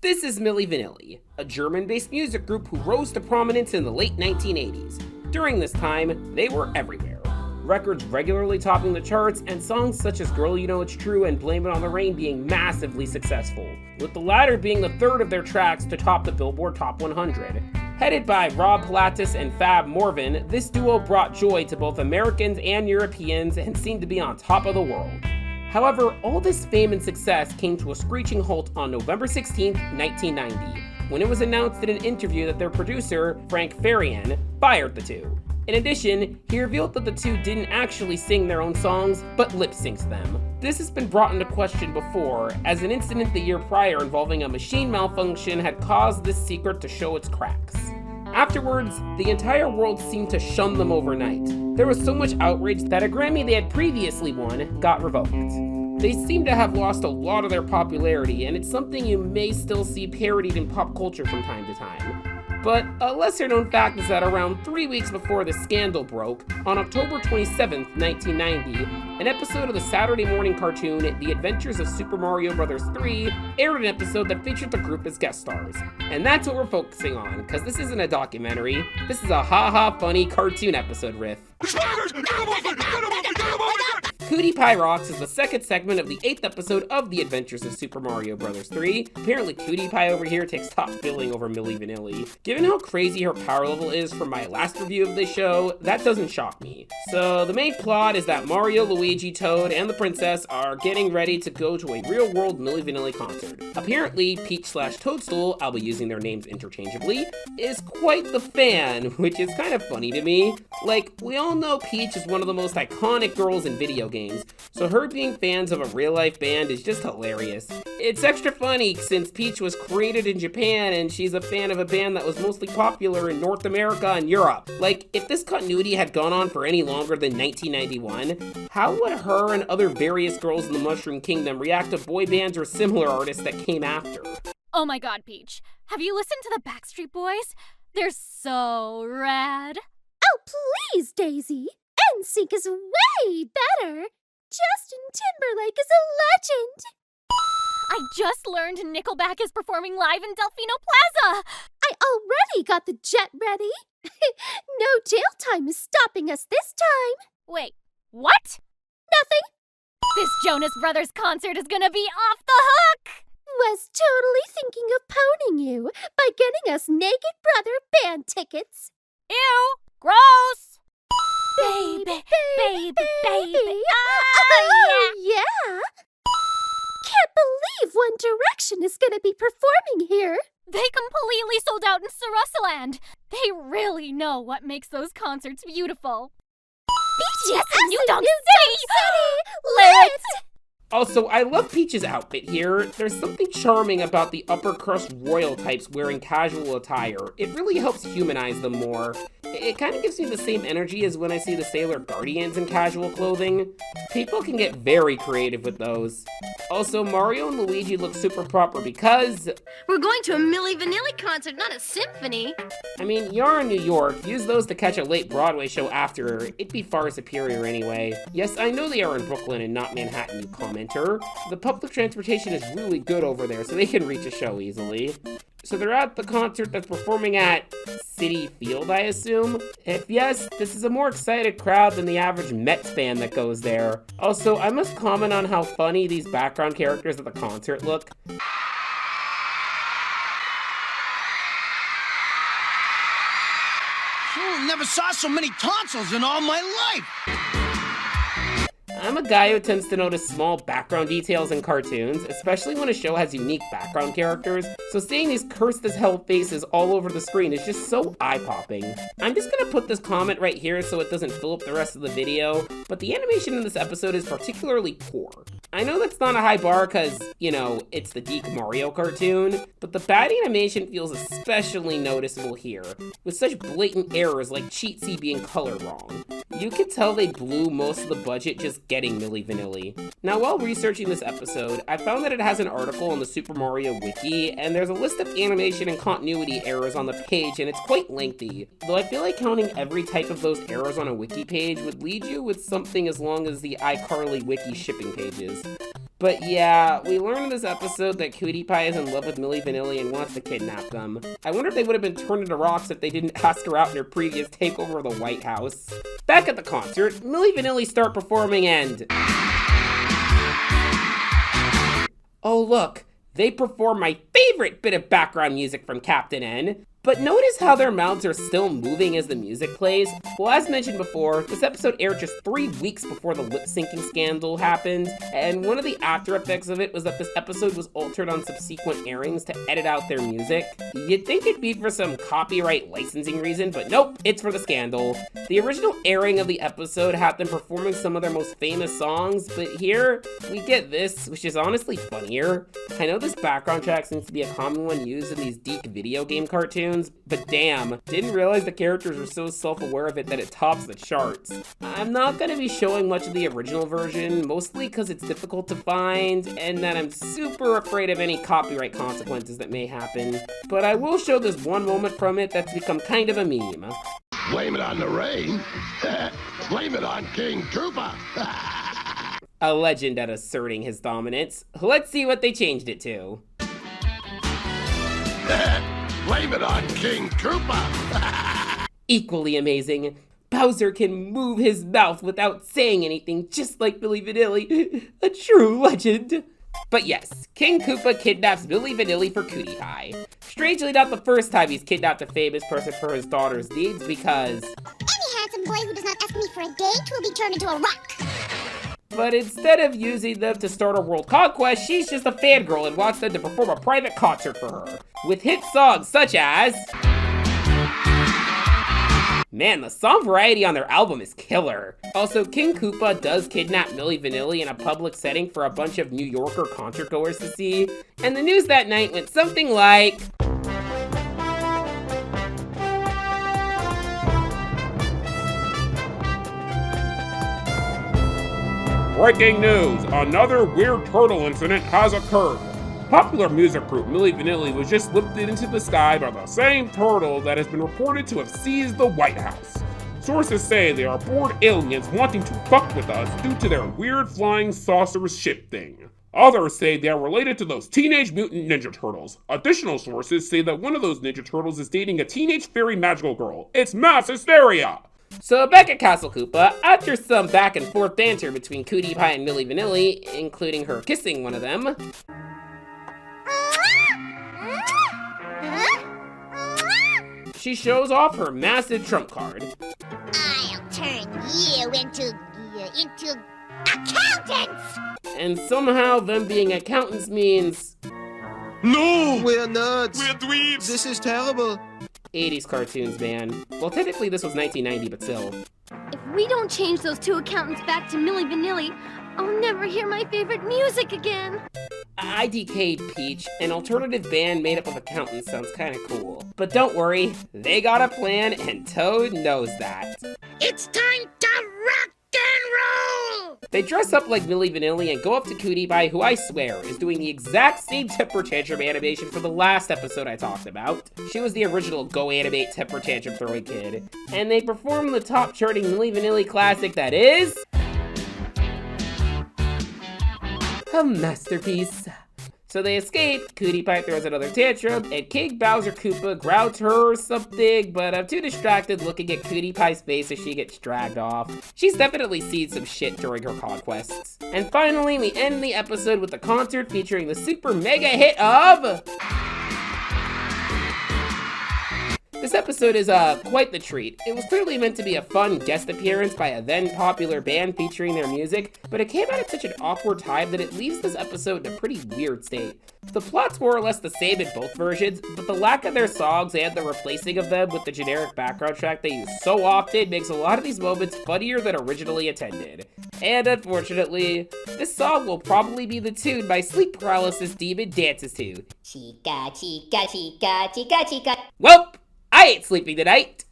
This is Milli Vanilli, a German-based music group who rose to prominence in the late 1980s. During this time, they were everywhere. Records regularly topping the charts, and songs such as Girl You Know It's True and Blame It on the Rain being massively successful, with the latter being the third of their tracks to top the Billboard Top 100. Headed by Rob Pilatus and Fab Morvan, this duo brought joy to both Americans and Europeans and seemed to be on top of the world. However, all this fame and success came to a screeching halt on November 16, 1990, when it was announced in an interview that their producer, Frank Farian, fired the two. In addition, he revealed that the two didn't actually sing their own songs, but lip-synced them. This has been brought into question before, as an incident the year prior involving a machine malfunction had caused this secret to show its cracks. Afterwards, the entire world seemed to shun them overnight. There was so much outrage that a Grammy they had previously won got revoked. They seem to have lost a lot of their popularity, and it's something you may still see parodied in pop culture from time to time. But a lesser known fact is that around 3 weeks before the scandal broke, on October 27, 1990, an episode of the Saturday morning cartoon The Adventures of Super Mario Bros. 3 aired an episode that featured the group as guest stars. And that's what we're focusing on, because this isn't a documentary, this is a ha-ha funny cartoon episode riff. Cutie Pie Rocks is the second segment of the 8th episode of The Adventures of Super Mario Bros. 3. Apparently Cutie Pie over here takes top billing over Milli Vanilli. Given how crazy her power level is from my last review of this show, that doesn't shock me. So the main plot is that Mario, Luigi, Toad, and the princess are getting ready to go to a real-world Milli Vanilli concert. Apparently, Peach/Toadstool, I'll be using their names interchangeably, is quite the fan, which is kind of funny to me. Like, we all know Peach is one of the most iconic girls in video games, so her being fans of a real-life band is just hilarious. It's extra funny since Peach was created in Japan and she's a fan of a band that was mostly popular in North America and Europe. Like, if this continuity had gone on for any longer than 1991, how would her and other various girls in the Mushroom Kingdom react to boy bands or similar artists that came after? Oh my god, Peach. Have you listened to the Backstreet Boys? They're so rad. Oh, please, Daisy. NSYNC is way better. Justin Timberlake is a legend. I just learned Nickelback is performing live in Delfino Plaza. I already got the jet ready. No jail time is stopping us this time. Wait, what? Nothing. This Jonas Brothers concert is gonna be off the hook. Was totally thinking of poning you by getting us Naked Brother band tickets. Ew, gross. Baby. Oh, yeah. Can't believe One Direction is going to be performing here. They completely sold out in Sarussaland. They really know what makes those concerts beautiful. BTS and New Donk City! Lit! Also, I love Peach's outfit here. There's something charming about the upper crust royal types wearing casual attire. It really helps humanize them more. It kind of gives me the same energy as when I see the Sailor Guardians in casual clothing. People can get very creative with those. Also, Mario and Luigi look super proper because... we're going to a Milli Vanilli concert, not a symphony. I mean, you're in New York. Use those to catch a late Broadway show after. It'd be far superior anyway. Yes, I know they are in Brooklyn and not Manhattan, you commenter. The public transportation is really good over there, so they can reach a show easily. So they're at the concert that's performing at Citi Field, I assume? If yes, this is a more excited crowd than the average Mets fan that goes there. Also, I must comment on how funny these background characters at the concert look. Never saw so many tonsils in all my life. I'm a guy who tends to notice small background details in cartoons, especially when a show has unique background characters, so seeing these cursed as hell faces all over the screen is just so eye-popping. I'm just gonna put this comment right here so it doesn't fill up the rest of the video, but the animation in this episode is particularly poor. I know that's not a high bar because, you know, it's the Deke Mario cartoon, but the bad animation feels especially noticeable here, with such blatant errors like Cheatsy being color wrong. You can tell they blew most of the budget just getting Milli Vanilli. Now, while researching this episode, I found that it has an article on the Super Mario Wiki, and there's a list of animation and continuity errors on the page, and it's quite lengthy. Though I feel like counting every type of those errors on a wiki page would lead you with something as long as the iCarly wiki shipping pages. But yeah, we learned in this episode that Cutie Pie is in love with Milli Vanilli and wants to kidnap them. I wonder if they would have been turned into rocks if they didn't ask her out in her previous takeover of the White House. Back at the concert, Milli Vanilli start performing and... oh look, they perform my favorite bit of background music from Captain N. But notice how their mouths are still moving as the music plays? Well, as mentioned before, this episode aired just 3 weeks before the lip-syncing scandal happened, and one of the after effects of it was that this episode was altered on subsequent airings to edit out their music. You'd think it'd be for some copyright licensing reason, but nope, it's for the scandal. The original airing of the episode had them performing some of their most famous songs, but here, we get this, which is honestly funnier. I know this background track seems to be a common one used in these Deke video game cartoons, but damn, didn't realize the characters were so self-aware of it that it tops the charts. I'm not gonna be showing much of the original version, mostly because it's difficult to find, and that I'm super afraid of any copyright consequences that may happen. But I will show this one moment from it that's become kind of a meme. Blame it on the rain. Blame it on King Koopa. A legend at asserting his dominance. Let's see what they changed it to. Blame it on King Koopa! Equally amazing, Bowser can move his mouth without saying anything, just like Milli Vanilli. A true legend. But yes, King Koopa kidnaps Milli Vanilli for Cutie Pie. Strangely not the first time he's kidnapped a famous person for his daughter's needs, because... any handsome boy who does not ask me for a date will be turned into a rock. but instead of using them to start a world conquest, she's just a fangirl and wants them to perform a private concert for her, with hit songs such as... man, the song variety on their album is killer. Also, King Koopa does kidnap Milli Vanilli in a public setting for a bunch of New Yorker concertgoers to see, and the news that night went something like... Breaking news! Another weird turtle incident has occurred. Popular music group Milli Vanilli was just lifted into the sky by the same turtle that has been reported to have seized the White House. Sources say they are bored aliens wanting to fuck with us due to their weird flying saucers ship thing. Others say they are related to those Teenage Mutant Ninja Turtles. Additional sources say that one of those Ninja Turtles is dating a teenage fairy magical girl. It's mass hysteria! So back at Castle Koopa, after some back and forth banter between Cutie Pie and Milli Vanilli, including her kissing one of them, she shows off her massive trump card. I'll turn you into accountants! And somehow them being accountants means... No! We're nuts. We're dweebs! This is terrible. 80s cartoons, man. Well, technically this was 1990, but still. If we don't change those two accountants back to Milli Vanilli, I'll never hear my favorite music again. IDK'd Peach, an alternative band made up of accountants, sounds kinda cool. But don't worry, they got a plan and Toad knows that. It's time to rock and roll! They dress up like Milli Vanilli and go up to Cutie Pie, who I swear is doing the exact same temper tantrum animation for the last episode I talked about. She was the original Go Animate temper tantrum throwing kid. And they perform the top charting Milli Vanilli classic that is... a masterpiece. So they escape, Cutie Pie throws another tantrum, and King Bowser Koopa grouts her or something, but I'm too distracted looking at Cutie Pie's face as she gets dragged off. She's definitely seen some shit during her conquests. And finally, we end the episode with a concert featuring the super mega hit of... This episode is quite the treat. It was clearly meant to be a fun guest appearance by a then popular band featuring their music, but it came out at such an awkward time that it leaves this episode in a pretty weird state. The plot's more or less the same in both versions, but the lack of their songs and the replacing of them with the generic background track they use so often makes a lot of these moments funnier than originally intended. And unfortunately, this song will probably be the tune my sleep paralysis demon dances to. Chica, chica, chica, chica, chica. Welp! I ain't sleeping tonight!